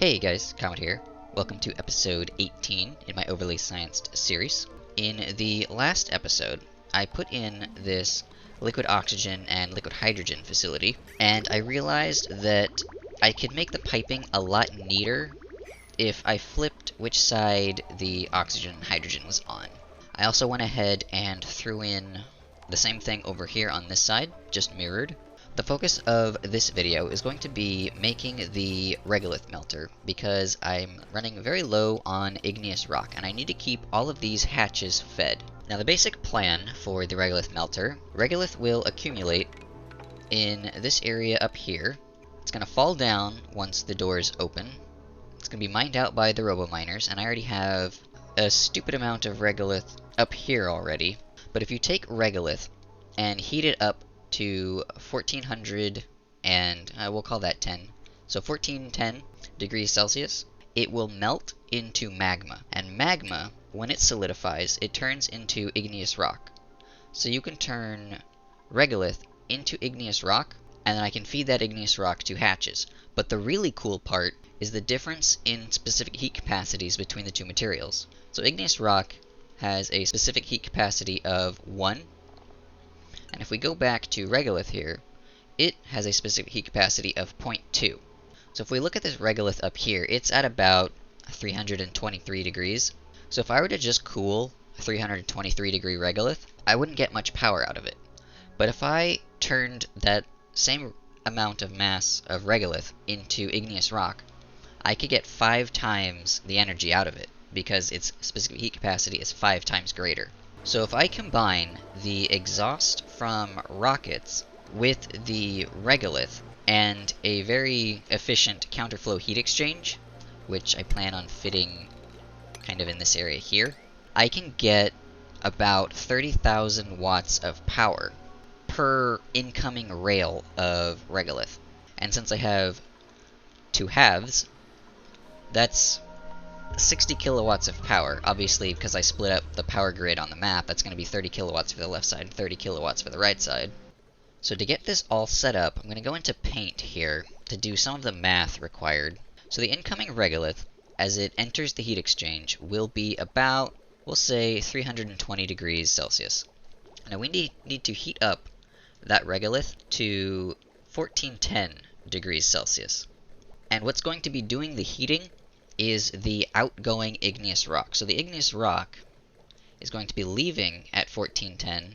Hey guys, Comet here. Welcome to episode 18 in my overly scienced series. In the last episode, I put in this liquid oxygen and liquid hydrogen facility, and I realized that I could make the piping a lot neater if I flipped which side the oxygen and hydrogen was on. I also went ahead and threw in the same thing over here on this side, just mirrored. The focus of this video is going to be making the Regolith melter because I'm running very low on igneous rock and I need to keep all of these hatches fed. Now the basic plan for the Regolith melter, Regolith will accumulate in this area up here. It's going to fall down once the doors open. It's going to be mined out by the robo-miners, and I already have a stupid amount of Regolith up here already. But if you take Regolith and heat it up to 1400 and we'll call that 10. So 1410 degrees Celsius, it will melt into magma. And magma, when it solidifies, it turns into igneous rock. So you can turn Regolith into igneous rock, and then I can feed that igneous rock to hatches. But the really cool part is the difference in specific heat capacities between the two materials. So igneous rock has a specific heat capacity of 1. And if we go back to Regolith here, it has a specific heat capacity of 0.2. So if we look at this Regolith up here, it's at about 323 degrees. So if I were to just cool a 323 degree Regolith, I wouldn't get much power out of it. But if I turned that same amount of mass of Regolith into igneous rock, I could get 5 times the energy out of it, because its specific heat capacity is 5 times greater. So if I combine the exhaust from rockets with the Regolith and a very efficient counterflow heat exchange, which I plan on fitting kind of in this area here, I can get about 30,000 watts of power per incoming rail of Regolith. And since I have 2 halves, that's 60 kilowatts of power. Obviously, because I split up the power grid on the map, that's going to be 30 kilowatts for the left side and 30 kilowatts for the right side. So to get this all set up, I'm going to go into Paint here to do some of the math required. So the incoming Regolith, as it enters the heat exchange, will be about, we'll say, 320 degrees Celsius. Now we need to heat up that Regolith to 1410 degrees Celsius. And what's going to be doing the heating is the outgoing igneous rock. So the igneous rock is going to be leaving at 1410.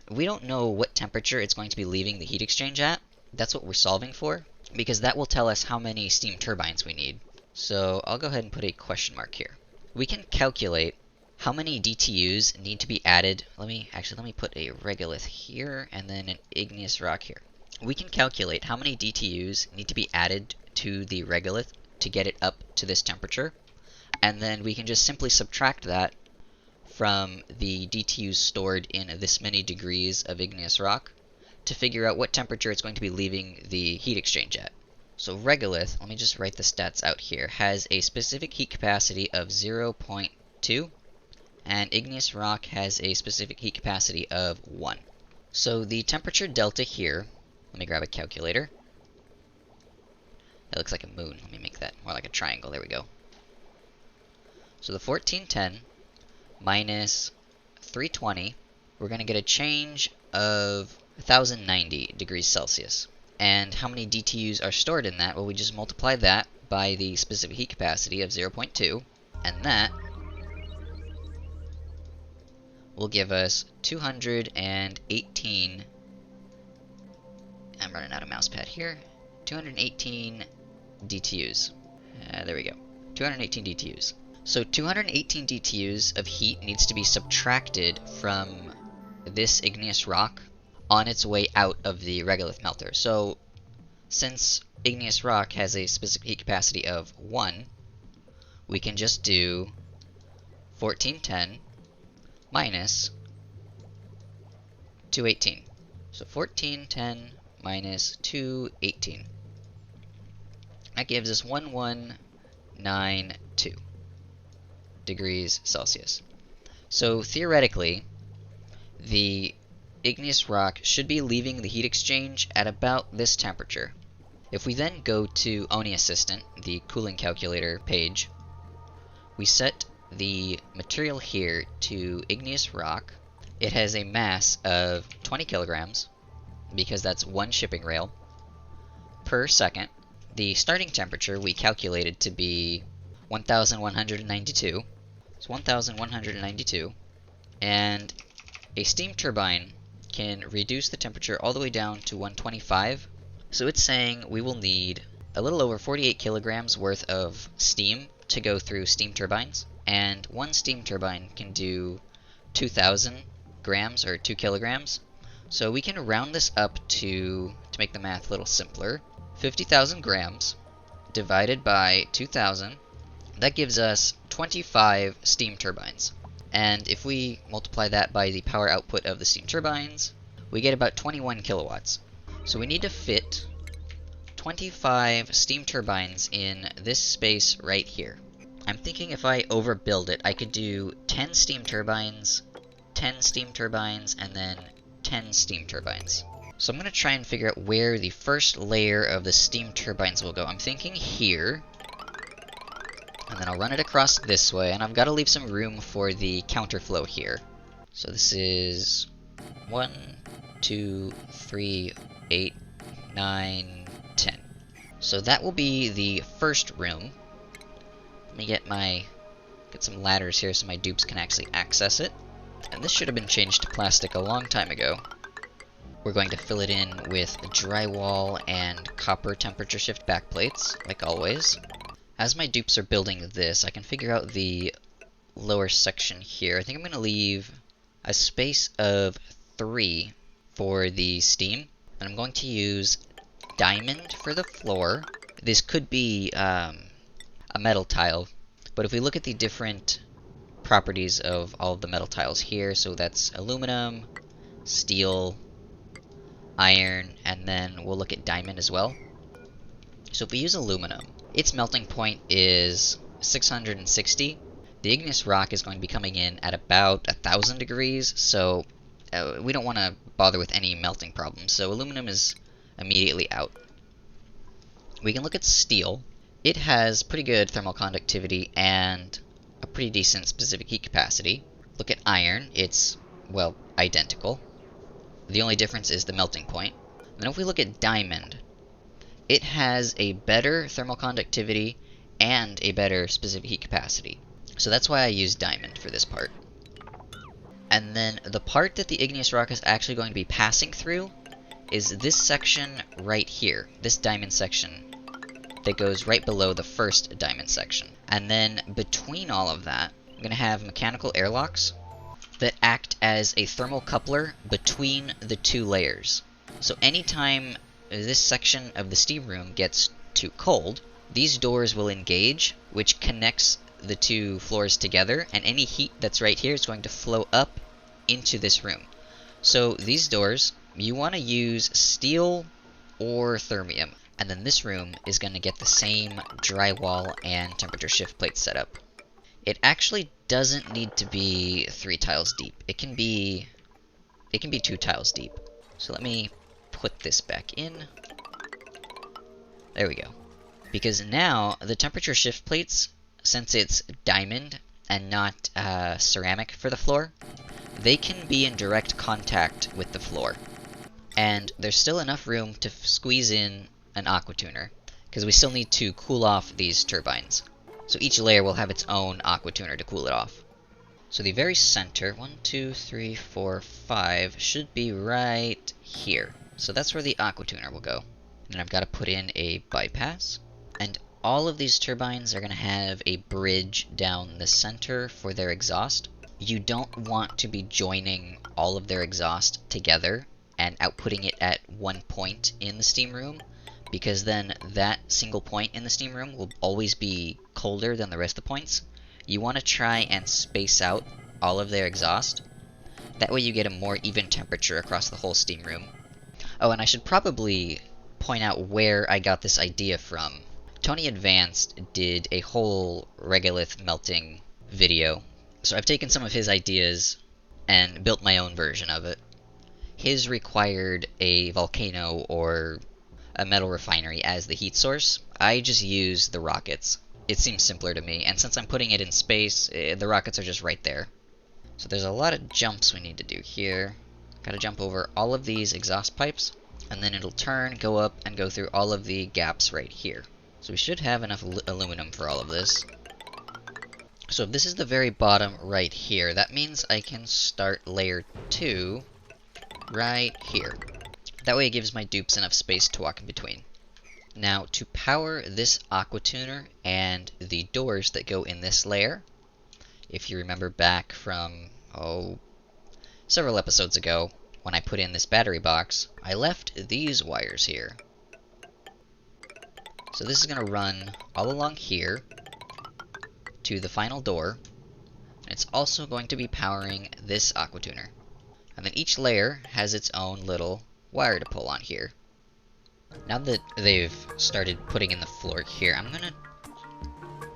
We don't know what temperature it's going to be leaving the heat exchange at. That's what we're solving for, because that will tell us how many steam turbines we need. So I'll go ahead and put a question mark here. We can calculate how many DTUs need to be added. Let me put a Regolith here and then an igneous rock here. We can calculate how many DTUs need to be added to the Regolith to get it up to this temperature, and then we can just simply subtract that from the DTUs stored in this many degrees of igneous rock to figure out what temperature it's going to be leaving the heat exchange at. So Regolith, let me just write the stats out here, has a specific heat capacity of 0.2, and igneous rock has a specific heat capacity of 1. So the temperature delta here, let me grab a calculator. That looks like a moon. Let me make that more like a triangle. There we go. So the 1410 minus 320, we're going to get a change of 1090 degrees Celsius. And how many DTUs are stored in that? Well, we just multiply that by the specific heat capacity of 0.2, and that will give us 218. I'm running out of mouse pad here. 218 DTUs. There we go. 218 DTUs. So 218 DTUs of heat needs to be subtracted from this igneous rock on its way out of the Regolith melter. So since igneous rock has a specific heat capacity of 1, we can just do 1410 minus 218. So 1410 minus 218. That gives us 1192 degrees Celsius. So theoretically, the igneous rock should be leaving the heat exchange at about this temperature. If we then go to Oni Assistant, the cooling calculator page, we set the material here to igneous rock. It has a mass of 20 kilograms, because that's one shipping rail, per second. The starting temperature we calculated to be 1192. It's 1192. And a steam turbine can reduce the temperature all the way down to 125. So it's saying we will need a little over 48 kilograms worth of steam to go through steam turbines. And one steam turbine can do 2,000 grams, or 2 kilograms. So we can round this up to make the math a little simpler, 50,000 grams divided by 2,000. That gives us 25 steam turbines. And if we multiply that by the power output of the steam turbines, we get about 21 kilowatts. So we need to fit 25 steam turbines in this space right here. I'm thinking if I overbuild it, I could do 10 steam turbines, 10 steam turbines, and then 10 steam turbines. So I'm going to try and figure out where the first layer of the steam turbines will go. I'm thinking here, and then I'll run it across this way, and I've got to leave some room for the counterflow here. So this is 1, 2, 3, 8, 9, 10. So that will be the first room. Let me get some ladders here so my dupes can actually access it. And this should have been changed to plastic a long time ago. We're going to fill it in with drywall and copper temperature shift backplates, like always. As my dupes are building this, I can figure out the lower section here. I think I'm going to leave a space of 3 for the steam. And I'm going to use diamond for the floor. This could be a metal tile, but if we look at the different properties of all of the metal tiles here, so that's aluminum, steel, iron, and then we'll look at diamond as well. So if we use aluminum, its melting point is 660. The igneous rock is going to be coming in at about 1,000 degrees, so we don't want to bother with any melting problems, so aluminum is immediately out. We can look at steel. It has pretty good thermal conductivity and a pretty decent specific heat capacity. Look at iron. It's, well, identical. The only difference is the melting point. Then if we look at diamond, it has a better thermal conductivity and a better specific heat capacity. So that's why I use diamond for this part. And then the part that the igneous rock is actually going to be passing through is this section right here, this diamond section that goes right below the first diamond section. And then between all of that, I'm going to have mechanical airlocks that act as a thermal coupler between the two layers. So anytime this section of the steam room gets too cold, these doors will engage, which connects the two floors together, and any heat that's right here is going to flow up into this room. So these doors, you want to use steel or thermium, and then this room is going to get the same drywall and temperature shift plate setup. It actually doesn't need to be 3 tiles deep. It can be 2 tiles deep. So let me put this back in. There we go. Because now the temperature shift plates, since it's diamond and not ceramic for the floor, they can be in direct contact with the floor. And there's still enough room to squeeze in an aqua tuner, because we still need to cool off these turbines. So each layer will have its own aqua tuner to cool it off. So the very center, 1, 2, 3, 4, 5, should be right here. So that's where the aqua tuner will go. And then I've got to put in a bypass. And all of these turbines are going to have a bridge down the center for their exhaust. You don't want to be joining all of their exhaust together and outputting it at one point in the steam room, because then that single point in the steam room will always be colder than the rest of the points. You want to try and space out all of their exhaust. That way you get a more even temperature across the whole steam room. Oh, and I should probably point out where I got this idea from. Tony Advanced did a whole Regolith Melting video, so I've taken some of his ideas and built my own version of it. His required a volcano or a metal refinery as the heat source, I just use the rockets. It seems simpler to me, and since I'm putting it in space, the rockets are just right there. So there's a lot of jumps we need to do here. Gotta jump over all of these exhaust pipes, and then it'll turn, go up, and go through all of the gaps right here. So we should have enough aluminum for all of this. So if this is the very bottom right here, that means I can start layer 2 right here. That way it gives my dupes enough space to walk in between. Now, to power this aqua tuner and the doors that go in this layer, if you remember back from, several episodes ago, when I put in this battery box, I left these wires here. So this is going to run all along here to the final door, and it's also going to be powering this aqua tuner. And then each layer has its own little wire to pull on here. Now that they've started putting in the floor here, I'm gonna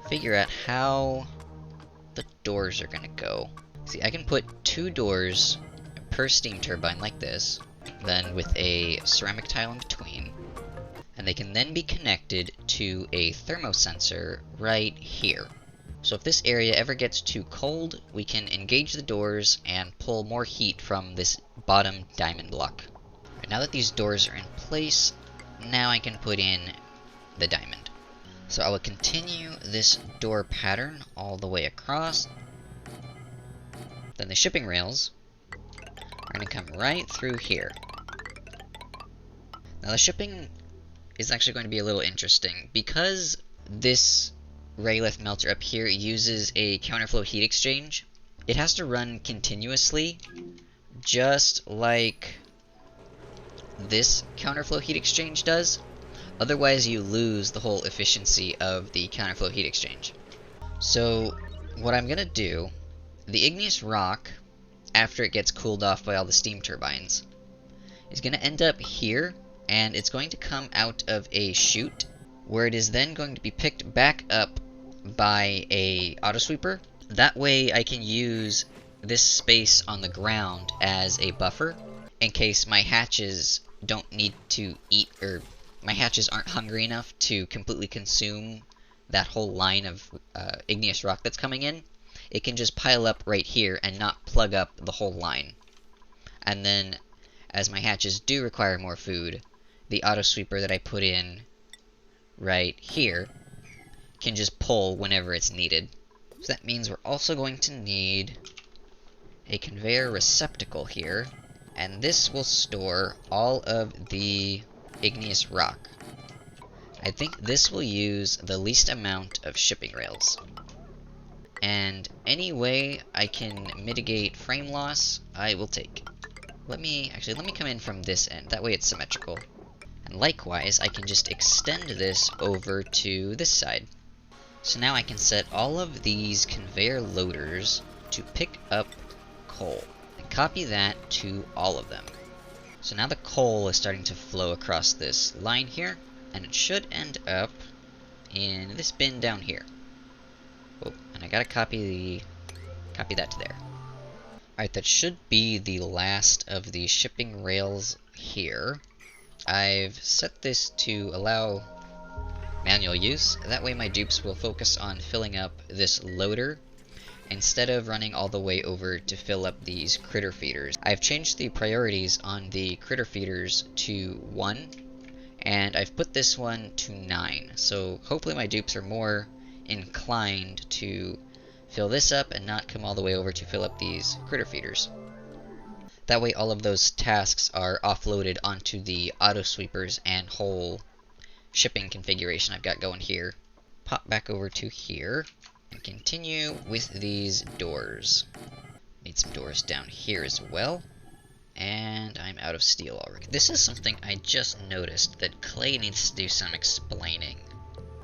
figure out how the doors are gonna go. See, I can put 2 doors per steam turbine like this, then with a ceramic tile in between, and they can then be connected to a thermosensor right here. So if this area ever gets too cold, we can engage the doors and pull more heat from this bottom diamond block. Right, now that these doors are in place, now I can put in the diamond. So I will continue this door pattern all the way across. Then the shipping rails are going to come right through here. Now the shipping is actually going to be a little interesting, because this Regolith melter up here uses a counterflow heat exchange. It has to run continuously, just like this counterflow heat exchange does. Otherwise you lose the whole efficiency of the counterflow heat exchange. So what I'm gonna do, the igneous rock, after it gets cooled off by all the steam turbines, is gonna end up here, and it's going to come out of a chute, where it is then going to be picked back up by a auto sweeper. That way I can use this space on the ground as a buffer in case my hatches don't need to eat, or my hatches aren't hungry enough to completely consume that whole line of igneous rock that's coming in. It can just pile up right here and not plug up the whole line. And then, as my hatches do require more food, the auto sweeper that I put in right here can just pull whenever it's needed. So that means we're also going to need a conveyor receptacle here, and this will store all of the igneous rock. I think this will use the least amount of shipping rails. And any way I can mitigate frame loss, I will take. Let me come in from this end, that way it's symmetrical. And likewise, I can just extend this over to this side. So now I can set all of these conveyor loaders to pick up coal, and copy that to all of them. So now the coal is starting to flow across this line here, and it should end up in this bin down here. Oh, and I gotta copy that to there. Alright, that should be the last of the shipping rails here. I've set this to allow manual use. That way my dupes will focus on filling up this loader instead of running all the way over to fill up these critter feeders. I've changed the priorities on the critter feeders to 1, and I've put this one to 9. So hopefully my dupes are more inclined to fill this up and not come all the way over to fill up these critter feeders. That way all of those tasks are offloaded onto the auto sweepers and whole shipping configuration I've got going here. Pop back over to here and continue with these doors. Need some doors down here as well. And I'm out of steel already. This is something I just noticed that Clay needs to do some explaining.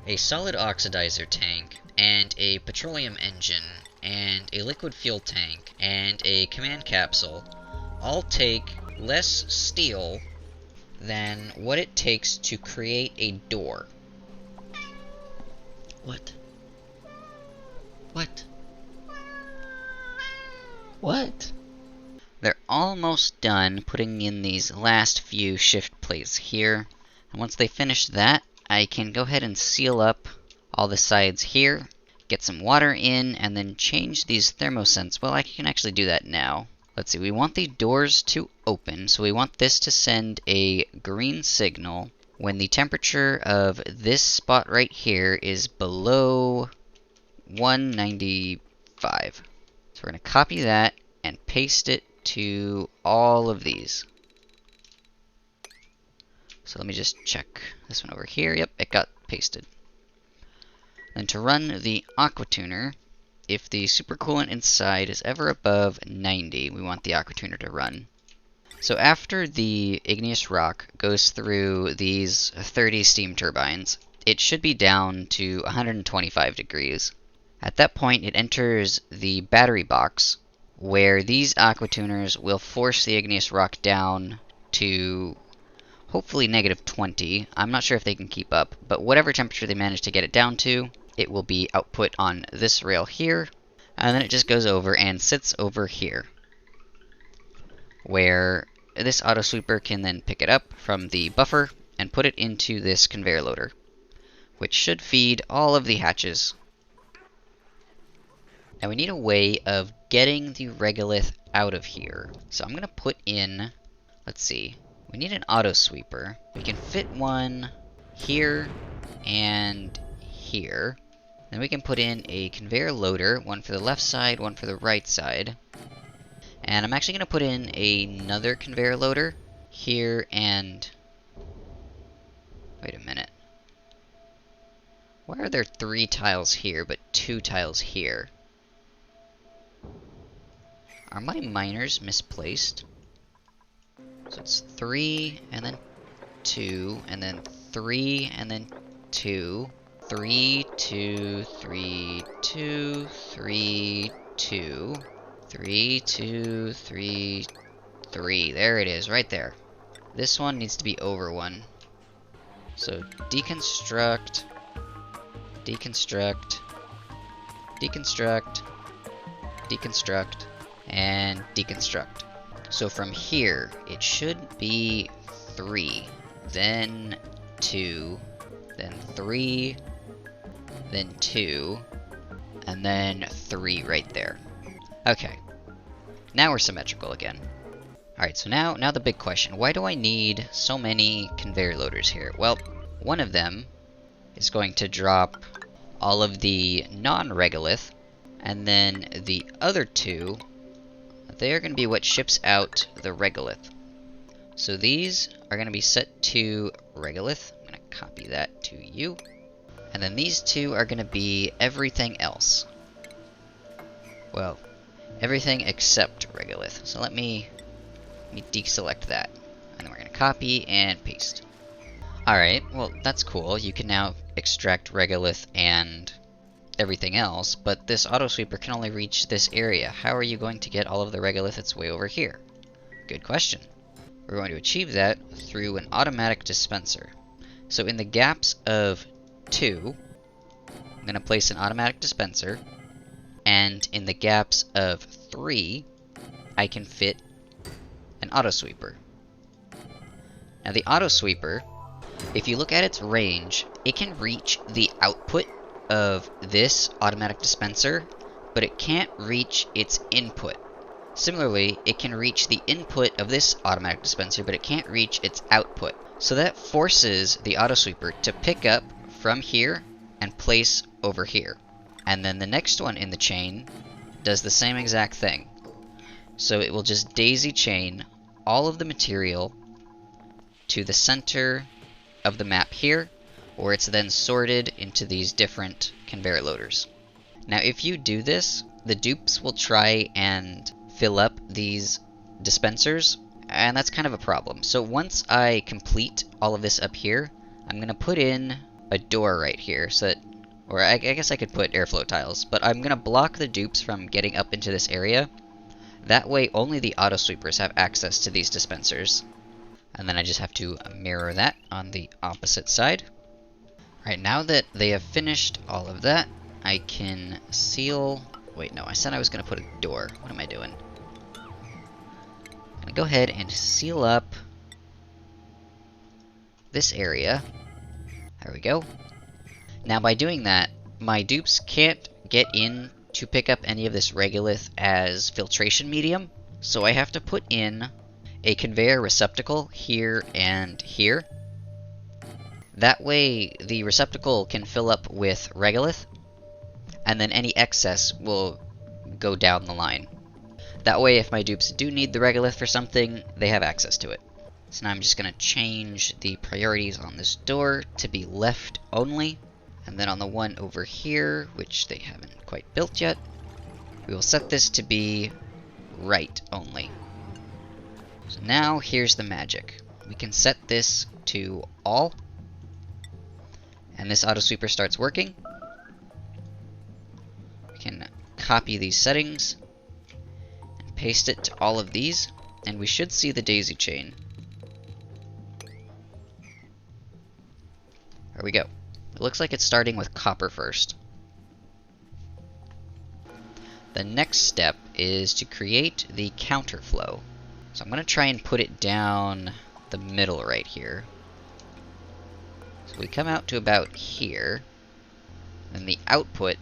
A solid oxidizer tank, and a petroleum engine, and a liquid fuel tank, and a command capsule all take less steel than what it takes to create a door. What? What? What? They're almost done putting in these last few shift plates here. And once they finish that, I can go ahead and seal up all the sides here, get some water in, and then change these thermosents. Well, I can actually do that now. Let's see, we want the doors to open, so we want this to send a green signal when the temperature of this spot right here is below 195. So we're going to copy that and paste it to all of these. So let me just check this one over here. Yep, it got pasted. Then to run the aquatuner, if the supercoolant inside is ever above 90, we want the aquatuner to run. So after the igneous rock goes through these 30 steam turbines, it should be down to 125 degrees. At that point, it enters the battery box, where these aquatuners will force the igneous rock down to hopefully -20. I'm not sure if they can keep up, but whatever temperature they manage to get it down to, it will be output on this rail here, and then it just goes over and sits over here, where this auto sweeper can then pick it up from the buffer and put it into this conveyor loader, which should feed all of the hatches. Now we need a way of getting the regolith out of here. So I'm going to put in, let's see, we need an auto sweeper. We can fit one here and here. Then we can put in a conveyor loader, one for the left side, one for the right side. And I'm actually going to put in another conveyor loader here and... Wait a minute. Why are there 3 tiles here but 2 tiles here? Are my miners misplaced? So it's 3, and then 2, and then 3, and then 2. 3, 2, 3, 2, 3, 2. 3, 2, 3, 3. There it is, right there. This one needs to be over 1. So deconstruct, deconstruct, deconstruct, deconstruct, and deconstruct. So from here, it should be 3, then 2, then 3, then 2, and then 3 right there. Okay, now we're symmetrical again. Alright, so now the big question. Why do I need so many conveyor loaders here? Well, one of them is going to drop all of the non-regolith, and then the other 2, they're going to be what ships out the regolith. So these are going to be set to regolith. I'm going to copy that to you. And then these 2 are going to be everything else. Well, everything except regolith. So let me deselect that. And then we're going to copy and paste. Alright, well that's cool. You can now extract regolith and everything else, but this auto sweeper can only reach this area. How are you going to get all of the regolith that's way over here? Good question. We're going to achieve that through an automatic dispenser. So in the gaps of 2, I'm going to place an automatic dispenser, and in the gaps of 3, I can fit an auto sweeper. Now the auto sweeper, if you look at its range, it can reach the output of this automatic dispenser, but it can't reach its input. Similarly, it can reach the input of this automatic dispenser, but it can't reach its output. So that forces the auto sweeper to pick up from here and place over here. And then the next one in the chain does the same exact thing. So it will just daisy chain all of the material to the center of the map here, where it's then sorted into these different conveyor loaders. Now if you do this, the dupes will try and fill up these dispensers, and that's kind of a problem. So once I complete all of this up here, I'm going to put in a door right here, so that, or I guess I could put airflow tiles, but I'm going to block the dupes from getting up into this area. That way only the auto sweepers have access to these dispensers. And then I just have to mirror that on the opposite side. Alright, now that they have finished all of that, I can seal... Wait, no, I said I was going to put a door. What am I doing? I'm going to go ahead and seal up this area. There we go. Now by doing that, my dupes can't get in to pick up any of this regolith as filtration medium, so I have to put in a conveyor receptacle here and here. That way the receptacle can fill up with regolith, and then any excess will go down the line. That way if my dupes do need the regolith for something, they have access to it. So now I'm just going to change the priorities on this door to be left only. And then on the one over here, which they haven't quite built yet, we will set this to be right only. So now here's the magic. We can set this to all. And this auto sweeper starts working. We can copy these settings and paste it to all of these, and we should see the daisy chain. There we go. It looks like it's starting with copper first. The next step is to create the counterflow. So I'm going to try and put it down the middle right here. So we come out to about here, and the output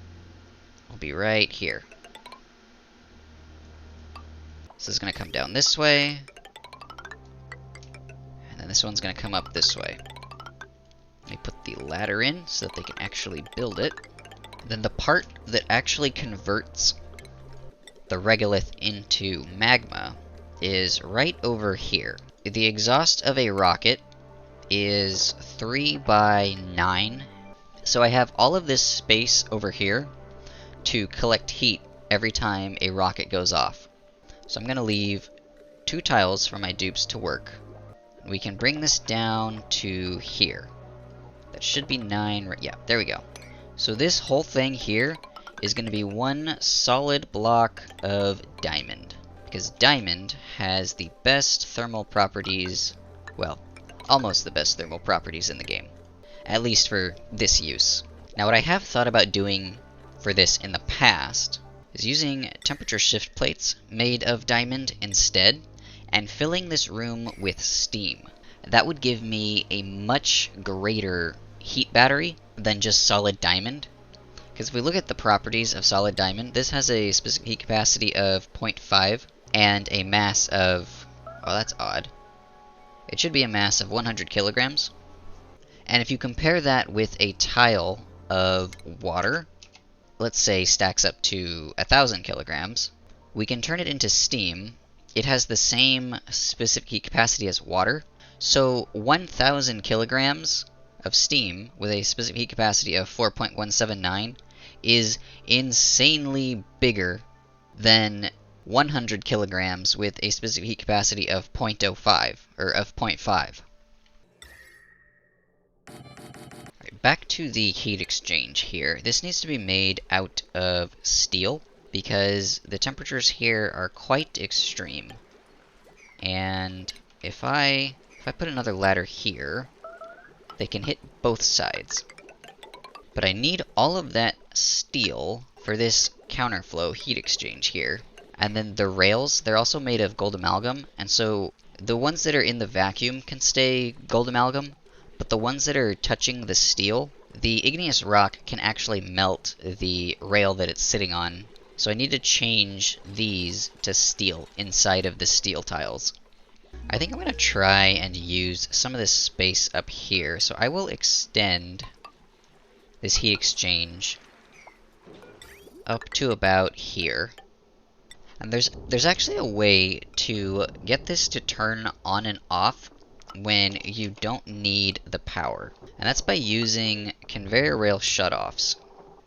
will be right here. So this is going to come down this way, and then this one's going to come up this way. Let me put the ladder in so that they can actually build it. Then the part that actually converts the regolith into magma is right over here. The exhaust of a rocket is 3 by 9. So I have all of this space over here to collect heat every time a rocket goes off. So I'm going to leave 2 tiles for my dupes to work. We can bring this down to here. That should be 9, yeah, there we go. So this whole thing here is going to be one solid block of diamond. Because diamond has the best thermal properties, well, almost the best thermal properties in the game. At least for this use. Now what I have thought about doing for this in the past is using temperature shift plates made of diamond instead, and filling this room with steam. That would give me a much greater heat battery than just solid diamond. Because if we look at the properties of solid diamond, this has a specific heat capacity of 0.5 and a mass of, oh that's odd, it should be a mass of 100 kilograms. And if you compare that with a tile of water, let's say stacks up to 1,000 kilograms, we can turn it into steam. It has the same specific heat capacity as water, so 1,000 kilograms of steam with a specific heat capacity of 4.179 is insanely bigger than 100 kilograms with a specific heat capacity of 0.05, or of 0.5. Right, back to the heat exchange here. This needs to be made out of steel, because the temperatures here are quite extreme. And if I put another ladder here, they can hit both sides. But I need all of that steel for this counterflow heat exchange here. And then the rails, they're also made of gold amalgam, and so the ones that are in the vacuum can stay gold amalgam, but the ones that are touching the steel, the igneous rock can actually melt the rail that it's sitting on. So I need to change these to steel inside of the steel tiles. I think I'm going to try and use some of this space up here, so I will extend this heat exchange up to about here. And there's actually a way to get this to turn on and off when you don't need the power. And that's by using conveyor rail shutoffs.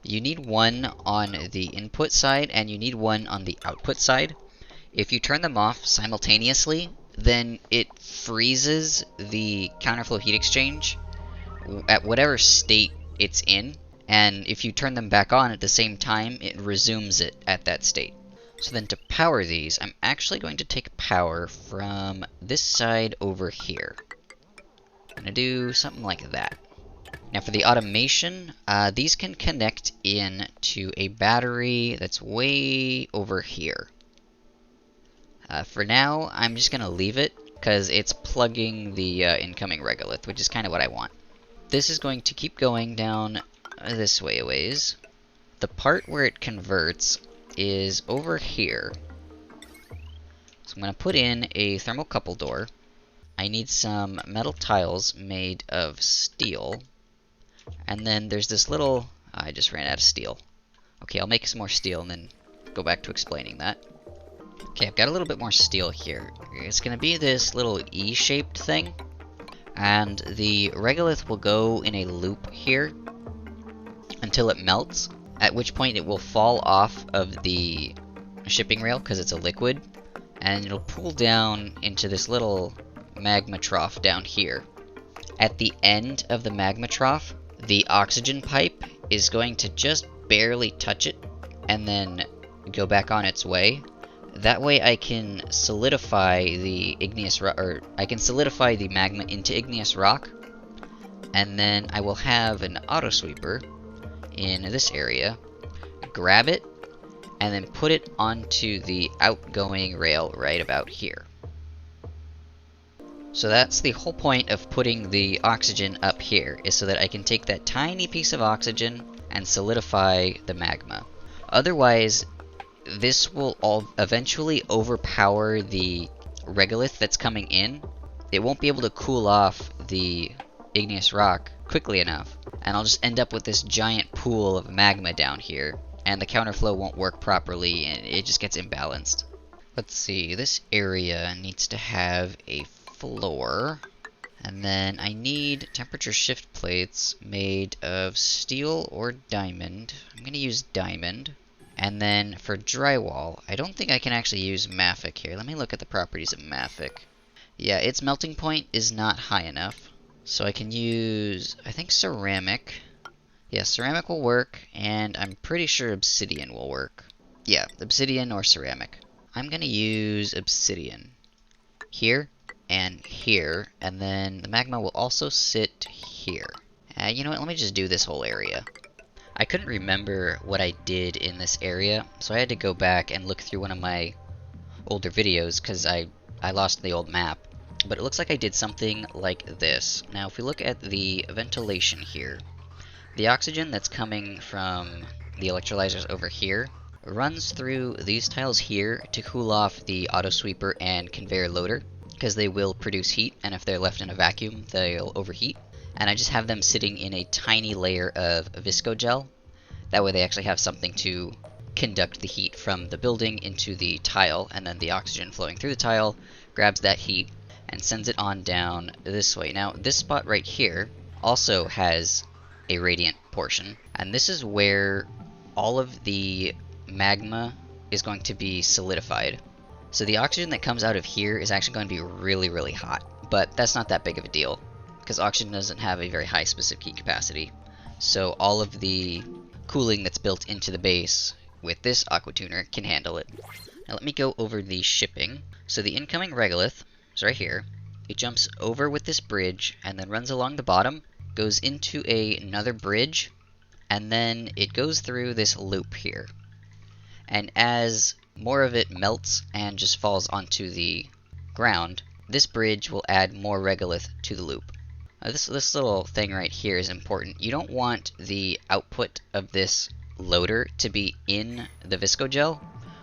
You need one on the input side and you need one on the output side. If you turn them off simultaneously, then it freezes the counterflow heat exchange at whatever state it's in. And if you turn them back on at the same time, it resumes it at that state. So then to power these, I'm actually going to take power from this side over here. I'm going to do something like that. Now for the automation, these can connect in to a battery that's way over here. For now, I'm just going to leave it because it's plugging the incoming regolith, which is kind of what I want. This is going to keep going down this way a ways. The part where it converts is over here. So I'm going to put in a thermocouple door. I need some metal tiles made of steel. And then there's this little... I just ran out of steel. Okay, I'll make some more steel and then go back to explaining that. Okay, I've got a little bit more steel here. It's going to be this little E-shaped thing. And the regolith will go in a loop here until it melts, at which point it will fall off of the shipping rail because it's a liquid, and it'll pool down into this little magma trough down here. At the end of the magma trough, the oxygen pipe is going to just barely touch it and then go back on its way. That way I can solidify the igneous rock, or I can solidify the magma into igneous rock, and then I will have an auto sweeper in this area grab it and then put it onto the outgoing rail right about here. So that's the whole point of putting the oxygen up here, is so that I can take that tiny piece of oxygen and solidify the magma. Otherwise, this will all eventually overpower the regolith that's coming in. It won't be able to cool off the igneous rock quickly enough, and I'll just end up with this giant pool of magma down here, and the counterflow won't work properly, and it just gets imbalanced. Let's see, this area needs to have a floor, and then I need temperature shift plates made of steel or diamond. I'm going to use diamond. And then for drywall, I don't think I can actually use mafic here. Let me look at the properties of mafic. Yeah, its melting point is not high enough. So I can use, I think, ceramic. Yeah, ceramic will work, and I'm pretty sure obsidian will work. Yeah, obsidian or ceramic. I'm going to use obsidian here and here, and then the magma will also sit here. You know what, let me just do this whole area. I couldn't remember what I did in this area, so I had to go back and look through one of my older videos because I lost the old map. But it looks like I did something like this. Now if we look at the ventilation here, the oxygen that's coming from the electrolyzers over here runs through these tiles here to cool off the auto sweeper and conveyor loader, because they will produce heat, and if they're left in a vacuum they'll overheat. And I just have them sitting in a tiny layer of viscogel. That way they actually have something to conduct the heat from the building into the tile, and then the oxygen flowing through the tile grabs that heat and sends it on down this way. Now, this spot right here also has a radiant portion, and this is where all of the magma is going to be solidified. So the oxygen that comes out of here is actually going to be really, really hot, but that's not that big of a deal, because oxygen doesn't have a very high specific heat capacity. So all of the cooling that's built into the base with this aqua tuner can handle it. Now let me go over the shipping. So the incoming regolith is right here. It jumps over with this bridge and then runs along the bottom, goes into another bridge, and then it goes through this loop here. And as more of it melts and just falls onto the ground, this bridge will add more regolith to the loop. This little thing right here is important. You don't want the output of this loader to be in the viscogel,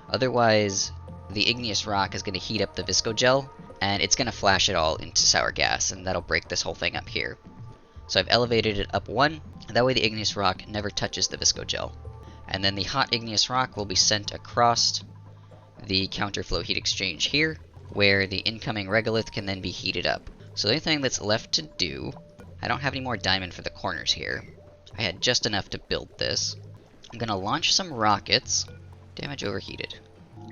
otherwise the igneous rock is going to heat up the viscogel and it's going to flash it all into sour gas, and that'll break this whole thing up here. So I've elevated it up one, that way the igneous rock never touches the viscogel. And then the hot igneous rock will be sent across the counterflow heat exchange here, where the incoming regolith can then be heated up. So the only thing that's left to do, I don't have any more diamond for the corners here. I had just enough to build this. I'm going to launch some rockets. Damage overheated.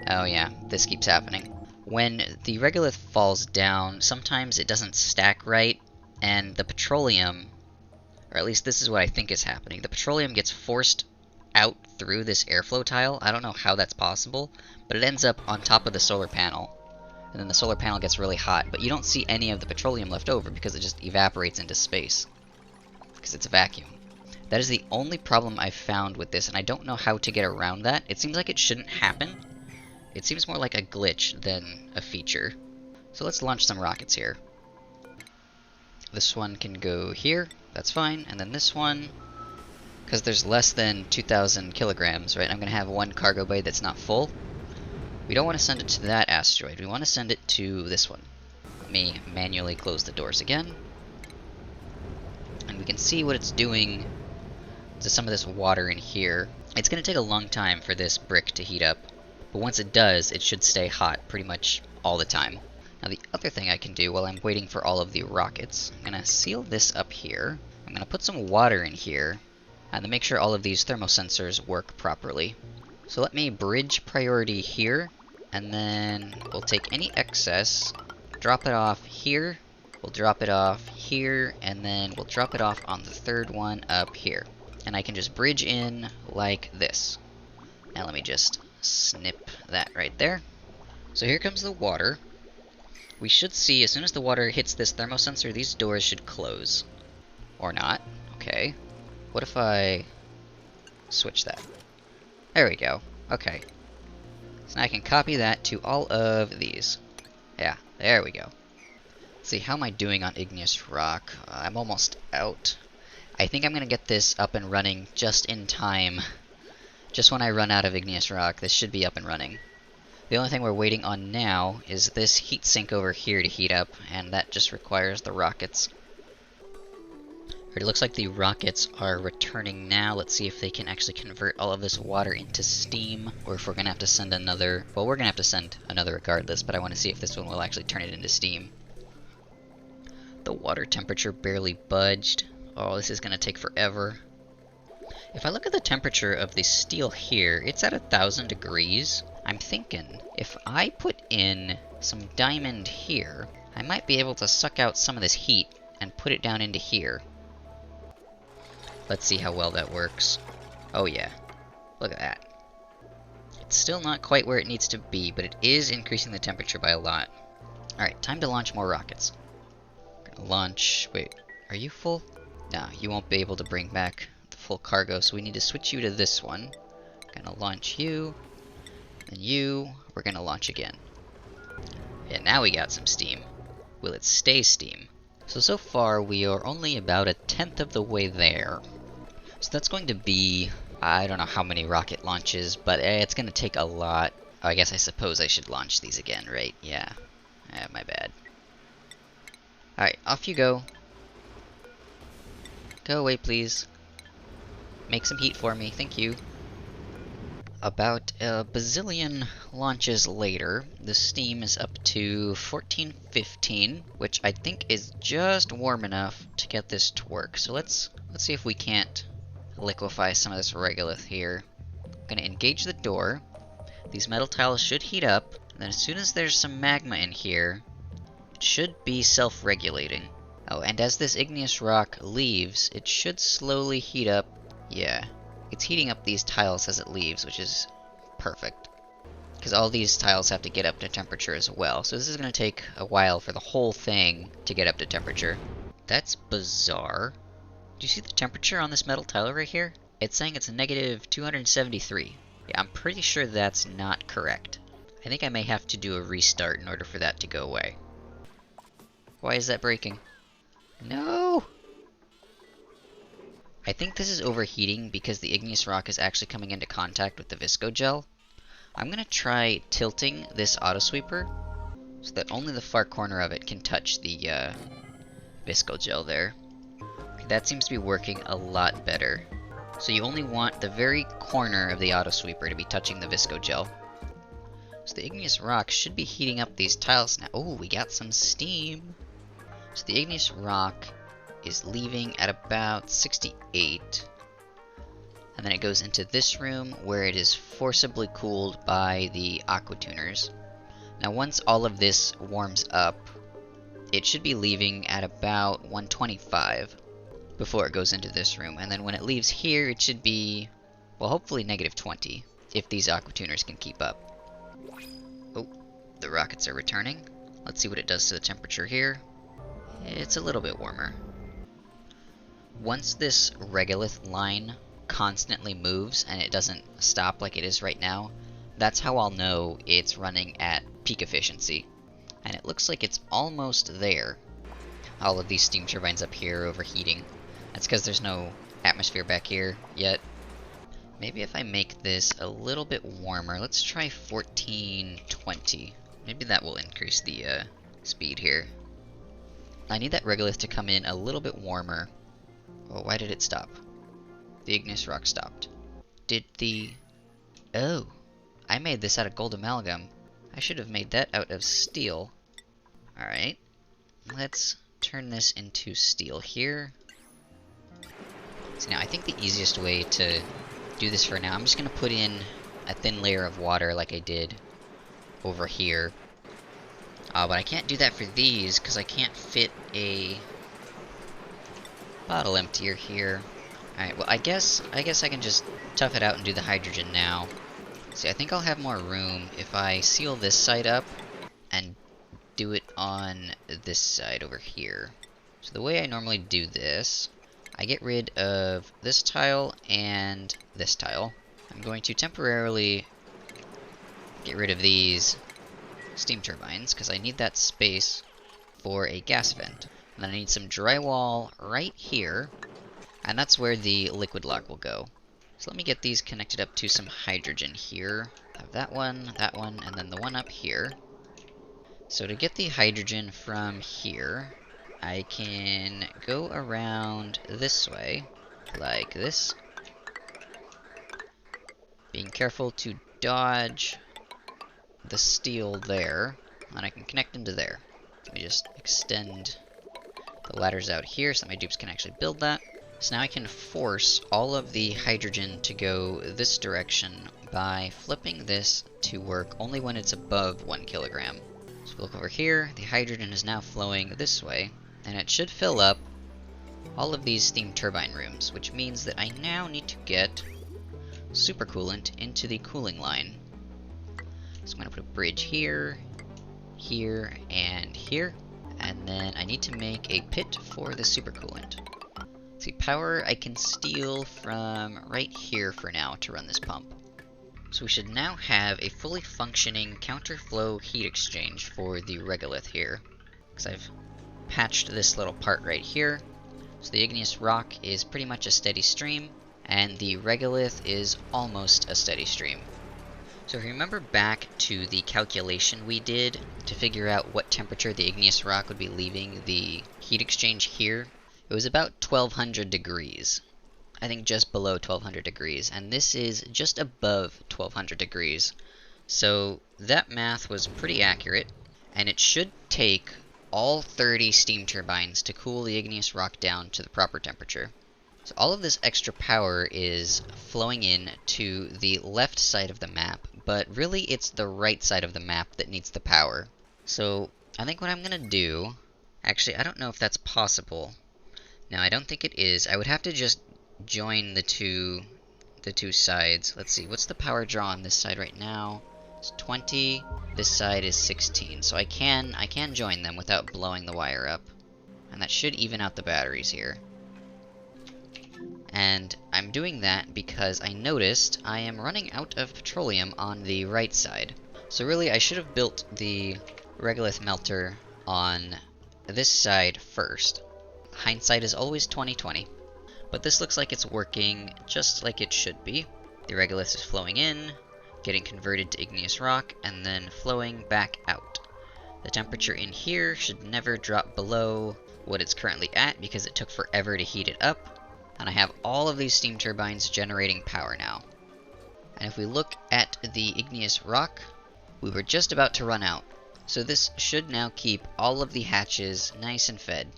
Oh yeah, this keeps happening. When the regolith falls down, sometimes it doesn't stack right, and the petroleum, or at least this is what I think is happening, the petroleum gets forced out through this airflow tile. I don't know how that's possible, but it ends up on top of the solar panel. And then the solar panel gets really hot, but you don't see any of the petroleum left over because it just evaporates into space, because it's a vacuum. That is the only problem I've found with this, and I don't know how to get around that. It seems like it shouldn't happen. It seems more like a glitch than a feature. So let's launch some rockets here. This one can go here, that's fine, and then this one, because there's less than 2,000 kilograms, right? I'm going to have one cargo bay that's not full. We don't want to send it to that asteroid, we want to send it to this one. Let me manually close the doors again. And we can see what it's doing to some of this water in here. It's going to take a long time for this brick to heat up, but once it does, it should stay hot pretty much all the time. Now the other thing I can do while I'm waiting for all of the rockets, I'm going to seal this up here. I'm going to put some water in here, and to make sure all of these thermosensors work properly. So let me bridge priority here, and then we'll take any excess, drop it off here, we'll drop it off here, and then we'll drop it off on the third one up here. And I can just bridge in like this. Now let me just snip that right there. So here comes the water. We should see, as soon as the water hits this thermosensor, these doors should close. Or not. Okay. What if I switch that? There we go. Okay. So now I can copy that to all of these. Yeah, there we go. Let's see, how am I doing on igneous rock? I'm almost out. I think I'm going to get this up and running just in time. Just when I run out of igneous rock, this should be up and running. The only thing we're waiting on now is this heat sink over here to heat up, and that just requires the rockets. It looks like the rockets are returning now. Let's see if they can actually convert all of this water into steam, or if we're going to have to send another... Well, we're going to have to send another regardless, but I want to see if this one will actually turn it into steam. The water temperature barely budged. Oh, this is going to take forever. If I look at the temperature of the steel here, it's at 1,000 degrees. I'm thinking, if I put in some diamond here, I might be able to suck out some of this heat and put it down into here. Let's see how well that works. Oh yeah, look at that. It's still not quite where it needs to be, but it is increasing the temperature by a lot. Alright, time to launch more rockets. Gonna launch... Wait, are you full? No, you won't be able to bring back the full cargo, so we need to switch you to this one. Gonna launch you. And you, we're gonna launch again. And now we got some steam. Will it stay steam? So far we are only about 1/10 of the way there. So that's going to be, I don't know how many rocket launches, but it's gonna take a lot. Oh, I suppose I should launch these again, right? Yeah. My bad. Alright, off you go. Go away, please. Make some heat for me, thank you. About a bazillion launches later, the steam is up to 1415, which I think is just warm enough to get this to work. So let's see if we can't liquefy some of this regolith here. I'm gonna engage the door. These metal tiles should heat up, and then as soon as there's some magma in here, it should be self-regulating. Oh, and as this igneous rock leaves, it should slowly heat up. Yeah. It's heating up these tiles as it leaves, which is perfect. Because all these tiles have to get up to temperature as well, so this is going to take a while for the whole thing to get up to temperature. That's bizarre. Do you see the temperature on this metal tile right here? It's saying it's negative 273. Yeah, I'm pretty sure that's not correct. I think I may have to do a restart in order for that to go away. Why is that breaking? No! I think this is overheating because the igneous rock is actually coming into contact with the visco gel. I'm going to try tilting this auto sweeper so that only the far corner of it can touch the visco gel there. Okay, that seems to be working a lot better. So you only want the very corner of the auto sweeper to be touching the visco gel. So the igneous rock should be heating up these tiles now. Oh, we got some steam. So the igneous rock is leaving at about 68. And then it goes into this room where it is forcibly cooled by the aqua tuners. Now once all of this warms up, it should be leaving at about 125 before it goes into this room. And then when it leaves here, it should be, well, hopefully negative 20 if these aqua tuners can keep up. Oh, the rockets are returning. Let's see what it does to the temperature here. It's a little bit warmer. Once this regolith line constantly moves and it doesn't stop like it is right now, that's how I'll know it's running at peak efficiency. And it looks like it's almost there. All of these steam turbines up here are overheating. That's because there's no atmosphere back here yet. Maybe if I make this a little bit warmer, let's try 1420. Maybe that will increase the speed here. I need that regolith to come in a little bit warmer. Oh, why did it stop? The igneous rock stopped. Did the... Oh, I made this out of gold amalgam. I should have made that out of steel. Alright, let's turn this into steel here. So now I think the easiest way to do this for now, I'm just going to put in a thin layer of water like I did over here. But I can't do that for these because I can't fit a bottle emptier here. Alright, well I guess I can just tough it out and do the hydrogen now. See, I think I'll have more room if I seal this side up and do it on this side over here. So the way I normally do this, I get rid of this tile and this tile. I'm going to temporarily get rid of these steam turbines because I need that space for a gas vent. And then I need some drywall right here, and that's where the liquid lock will go. So let me get these connected up to some hydrogen here. I have that one, and then the one up here. So to get the hydrogen from here, I can go around this way, like this. Being careful to dodge the steel there, and I can connect into there. Let me just extend the ladders out here so that my dupes can actually build that. So now I can force all of the hydrogen to go this direction by flipping this to work only when it's above 1 kilogram. So if we look over here, the hydrogen is now flowing this way, and it should fill up all of these steam turbine rooms, which means that I now need to get supercoolant into the cooling line. So I'm going to put a bridge here, here, and here, and then I need to make a pit for the supercoolant. See, power I can steal from right here for now to run this pump. So we should now have a fully functioning counterflow heat exchange for the regolith here, because I've patched this little part right here. So the igneous rock is pretty much a steady stream, and the regolith is almost a steady stream. So if you remember back to the calculation we did to figure out what temperature the igneous rock would be leaving the heat exchange here, it was about 1200 degrees. I think just below 1200 degrees, and this is just above 1200 degrees. So that math was pretty accurate, and it should take all 30 steam turbines to cool the igneous rock down to the proper temperature. So all of this extra power is flowing in to the left side of the map, but really it's the right side of the map that needs the power. So I think what I'm going to do, actually I don't know if that's possible. No, I don't think it is. I would have to just join the two sides. Let's see, what's the power draw on this side right now? It's 20, this side is 16, so I can join them without blowing the wire up. And that should even out the batteries here. And I'm doing that because I noticed I am running out of petroleum on the right side. So really I should have built the regolith melter on this side first. Hindsight is always 20/20. But this looks like it's working just like it should be. The regolith is flowing in, getting converted to igneous rock, and then flowing back out. The temperature in here should never drop below what it's currently at because it took forever to heat it up. And I have all of these steam turbines generating power now. And if we look at the igneous rock, we were just about to run out. So this should now keep all of the hatches nice and fed.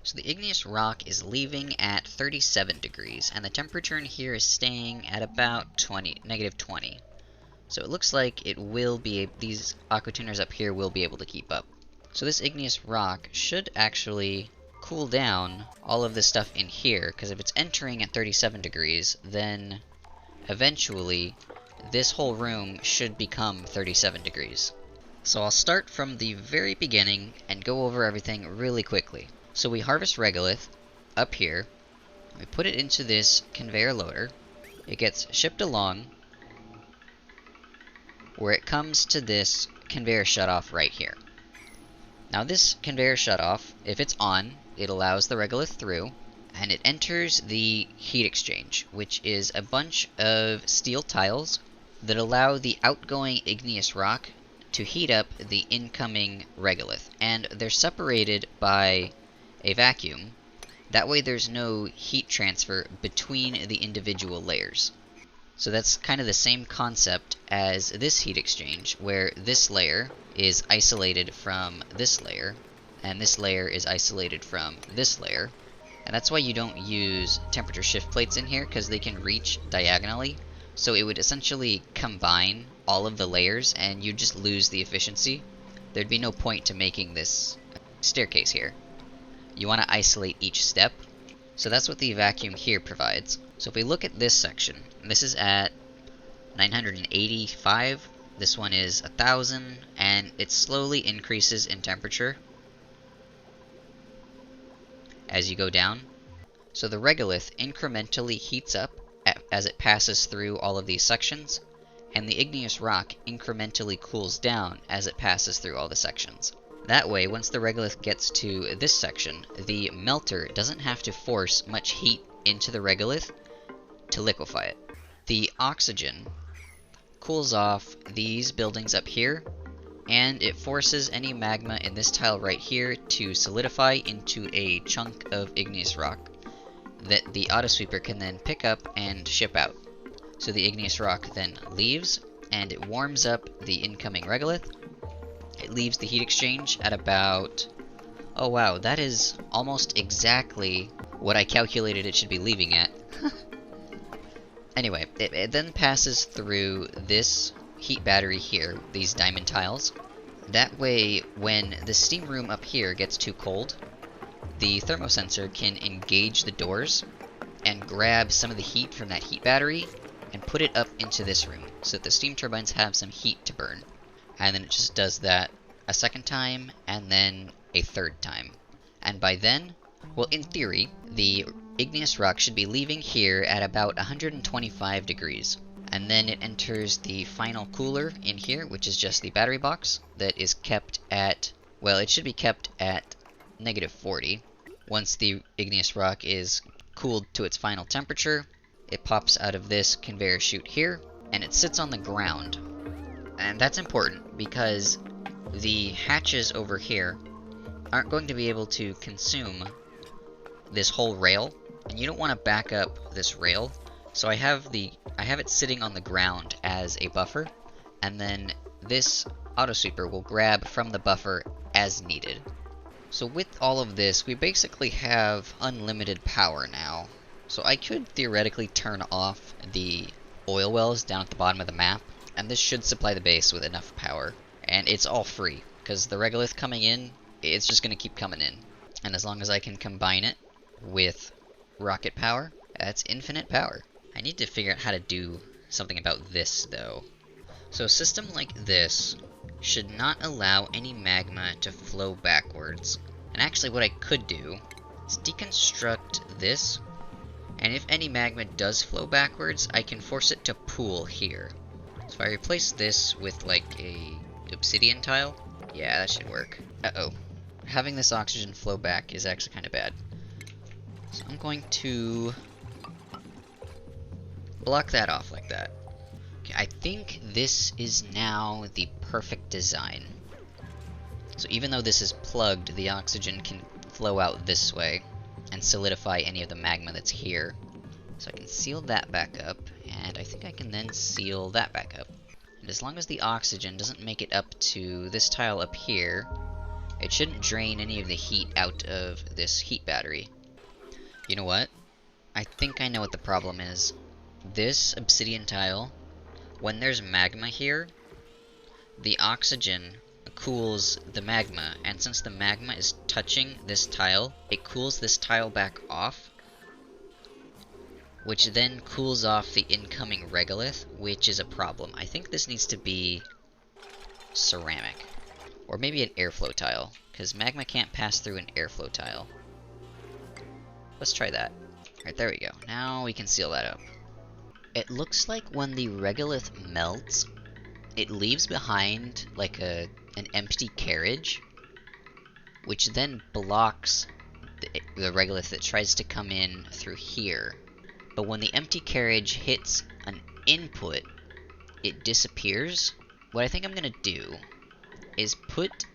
So the igneous rock is leaving at 37 degrees, and the temperature in here is staying at about -20. So it looks like it will be, these aqua tuners up here will be able to keep up. So this igneous rock should actually cool down all of this stuff in here, because if it's entering at 37 degrees, then eventually this whole room should become 37 degrees. So I'll start from the very beginning and go over everything really quickly. So we harvest regolith up here, we put it into this conveyor loader, it gets shipped along, where it comes to this conveyor shutoff right here. Now this conveyor shutoff, if it's on, it allows the regolith through, and it enters the heat exchange, which is a bunch of steel tiles that allow the outgoing igneous rock to heat up the incoming regolith, and they're separated by a vacuum. That way there's no heat transfer between the individual layers. So that's kind of the same concept as this heat exchange, where this layer is isolated from this layer, and this layer is isolated from this layer. And that's why you don't use temperature shift plates in here, because they can reach diagonally. So it would essentially combine all of the layers, and you'd just lose the efficiency. There'd be no point to making this staircase here. You want to isolate each step. So that's what the vacuum here provides. So if we look at this section, this is at 985, this one is 1000, and it slowly increases in temperature as you go down. So the regolith incrementally heats up as it passes through all of these sections, and the igneous rock incrementally cools down as it passes through all the sections. That way, once the regolith gets to this section, the melter doesn't have to force much heat into the regolith to liquefy it. The oxygen cools off these buildings up here, and it forces any magma in this tile right here to solidify into a chunk of igneous rock that the autosweeper can then pick up and ship out. So the igneous rock then leaves, and it warms up the incoming regolith. It leaves the heat exchange at about... oh wow, that is almost exactly what I calculated it should be leaving at. Anyway, it then passes through this heat battery here, these diamond tiles. That way, when the steam room up here gets too cold, the thermosensor can engage the doors and grab some of the heat from that heat battery and put it up into this room, so that the steam turbines have some heat to burn. And then it just does that a second time, and then a third time. And by then, well, in theory, the igneous rock should be leaving here at about 125 degrees. And then it enters the final cooler in here, which is just the battery box, that is kept at, well, it should be kept at -40. Once the igneous rock is cooled to its final temperature, it pops out of this conveyor chute here, and it sits on the ground. And that's important, because the hatches over here aren't going to be able to consume this whole rail, and you don't want to back up this rail. So I have it sitting on the ground as a buffer, and then this autosweeper will grab from the buffer as needed. So with all of this, we basically have unlimited power now. So I could theoretically turn off the oil wells down at the bottom of the map, and this should supply the base with enough power. And it's all free, because the regolith coming in, it's just going to keep coming in. And as long as I can combine it with rocket power, that's infinite power. I need to figure out how to do something about this, though. So a system like this should not allow any magma to flow backwards. And actually what I could do is deconstruct this, and if any magma does flow backwards, I can force it to pool here. So if I replace this with like a obsidian tile, yeah, that should work. Uh-oh. Having this oxygen flow back is actually kind of bad. So I'm going to block that off like that. Okay, I think this is now the perfect design. So even though this is plugged, the oxygen can flow out this way and solidify any of the magma that's here. So I can seal that back up, and I think I can then seal that back up. And as long as the oxygen doesn't make it up to this tile up here, it shouldn't drain any of the heat out of this heat battery. You know what? I think I know what the problem is. This obsidian tile, when there's magma here, the oxygen cools the magma, and since the magma is touching this tile, it cools this tile back off, which then cools off the incoming regolith, which is a problem. I think this needs to be ceramic, or maybe an airflow tile, because magma can't pass through an airflow tile. Let's try that. Alright, there we go. Now we can seal that up. It looks like when the regolith melts, it leaves behind like an empty carriage, which then blocks the regolith that tries to come in through here. But when the empty carriage hits an input, it disappears. What I think I'm gonna do is put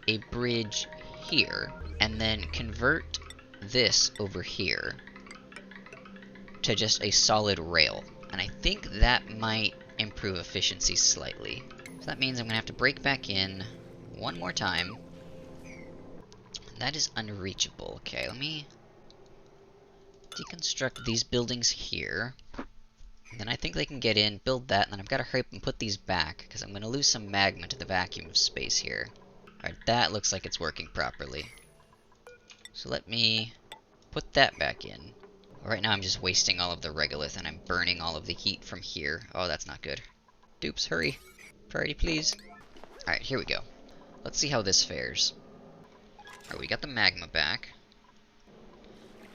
a bridge here, and then convert this over here to just a solid rail. And I think that might improve efficiency slightly. So that means I'm gonna have to break back in one more time. That is unreachable. Okay, let me deconstruct these buildings here. And then I think they can get in, build that, and then I've got to hurry up and put these back, because I'm going to lose some magma to the vacuum of space here. Alright, that looks like it's working properly. So let me put that back in. Right now I'm just wasting all of the regolith, and I'm burning all of the heat from here. Oh, that's not good. Dupes, hurry. Priority, please. Alright, here we go. Let's see how this fares. Alright, we got the magma back.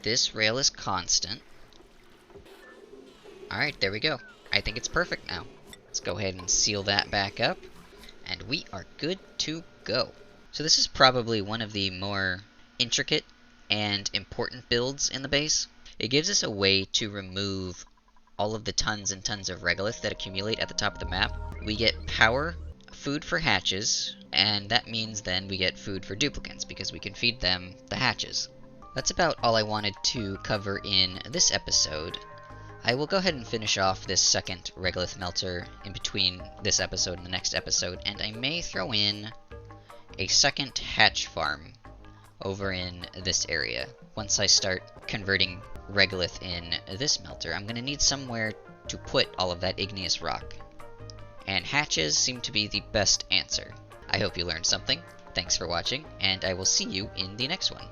This rail is constant. Alright, there we go. I think it's perfect now. Let's go ahead and seal that back up, and we are good to go. So this is probably one of the more intricate and important builds in the base. It gives us a way to remove all of the tons and tons of regolith that accumulate at the top of the map. We get power, food for hatches, and that means then we get food for duplicants, because we can feed them the hatches. That's about all I wanted to cover in this episode. I will go ahead and finish off this second Regolith Melter in between this episode and the next episode, and I may throw in a second hatch farm over in this area. Once I start converting regolith in this melter, I'm going to need somewhere to put all of that igneous rock. And hatches seem to be the best answer. I hope you learned something. Thanks for watching, and I will see you in the next one.